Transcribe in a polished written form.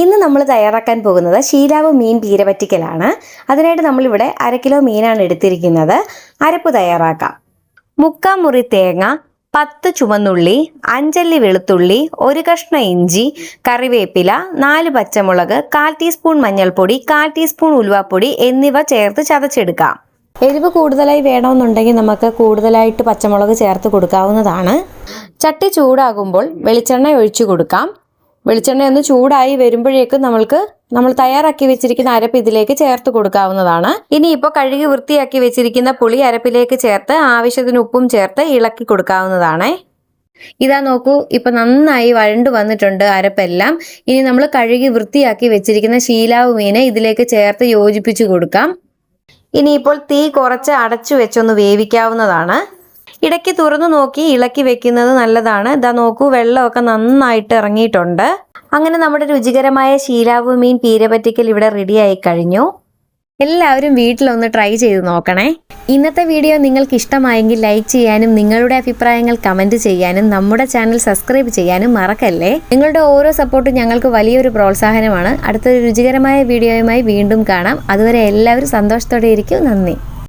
ഇന്ന് നമ്മൾ തയ്യാറാക്കാൻ പോകുന്നത് ശീലാവ് മീൻ പീര പറ്റിക്കലാണ്. അതിനായിട്ട് നമ്മളിവിടെ 1/2 കിലോ മീനാണ് എടുത്തിരിക്കുന്നത്. അരപ്പ് തയ്യാറാക്കാം. 3/4 മുറി തേങ്ങ, 10 ചുവന്നുള്ളി, 5 അല്ലി വെളുത്തുള്ളി, 1 കഷ്ണം ഇഞ്ചി, കറിവേപ്പില, 4 പച്ചമുളക്, 1/4 ടീസ്പൂൺ മഞ്ഞൾപ്പൊടി, 1/4 ടീസ്പൂൺ ഉലുവാപ്പൊടി എന്നിവ ചേർത്ത് ചതച്ചെടുക്കാം. എരിവ് കൂടുതലായി വേണമെന്നുണ്ടെങ്കിൽ നമുക്ക് കൂടുതലായിട്ട് പച്ചമുളക് ചേർത്ത് കൊടുക്കാവുന്നതാണ്. ചട്ടി ചൂടാകുമ്പോൾ വെളിച്ചെണ്ണ ഒഴിച്ചു കൊടുക്കാം. വെളിച്ചെണ്ണ ഒന്ന് ചൂടായി വരുമ്പോഴേക്കും നമ്മൾ തയ്യാറാക്കി വെച്ചിരിക്കുന്ന അരപ്പ് ഇതിലേക്ക് ചേർത്ത് കൊടുക്കാവുന്നതാണ്. ഇനിയിപ്പോൾ കഴുകി വൃത്തിയാക്കി വെച്ചിരിക്കുന്ന പുളി അരപ്പിലേക്ക് ചേർത്ത് ആവശ്യത്തിന് ഉപ്പും ചേർത്ത് ഇളക്കി കൊടുക്കാവുന്നതാണ്. ഇതാ നോക്കൂ, ഇപ്പൊ നന്നായി വഴണ്ടു വന്നിട്ടുണ്ട് അരപ്പെല്ലാം. ഇനി നമ്മൾ കഴുകി വൃത്തിയാക്കി വെച്ചിരിക്കുന്ന ശീലാവ് മീനെ ഇതിലേക്ക് ചേർത്ത് യോജിപ്പിച്ചു കൊടുക്കാം. ഇനിയിപ്പോൾ തീ കുറച്ച് അടച്ചു വെച്ചൊന്ന് വേവിക്കാവുന്നതാണ്. ഇടയ്ക്ക് തുറന്നു നോക്കി ഇളക്കി വെക്കുന്നത് നല്ലതാണ്. ഇതാ നോക്കൂ, വെള്ളമൊക്കെ നന്നായിട്ട് ഇറങ്ങിയിട്ടുണ്ട്. അങ്ങനെ നമ്മുടെ രുചികരമായ ശീലാവ് മീൻ പീര പറ്റിക്കൽ ഇവിടെ റെഡിയായി കഴിഞ്ഞു. എല്ലാവരും വീട്ടിലൊന്ന് ട്രൈ ചെയ്ത് നോക്കണേ. ഇന്നത്തെ വീഡിയോ നിങ്ങൾക്ക് ഇഷ്ടമായെങ്കിൽ ലൈക്ക് ചെയ്യാനും നിങ്ങളുടെ അഭിപ്രായങ്ങൾ കമൻറ്റ് ചെയ്യാനും നമ്മുടെ ചാനൽ സബ്സ്ക്രൈബ് ചെയ്യാനും മറക്കല്ലേ. നിങ്ങളുടെ ഓരോ സപ്പോർട്ടും ഞങ്ങൾക്ക് വലിയൊരു പ്രോത്സാഹനമാണ്. അടുത്തൊരു രുചികരമായ വീഡിയോയുമായി വീണ്ടും കാണാം. അതുവരെ എല്ലാവരും സന്തോഷത്തോടെ ഇരിക്കും. നന്ദി.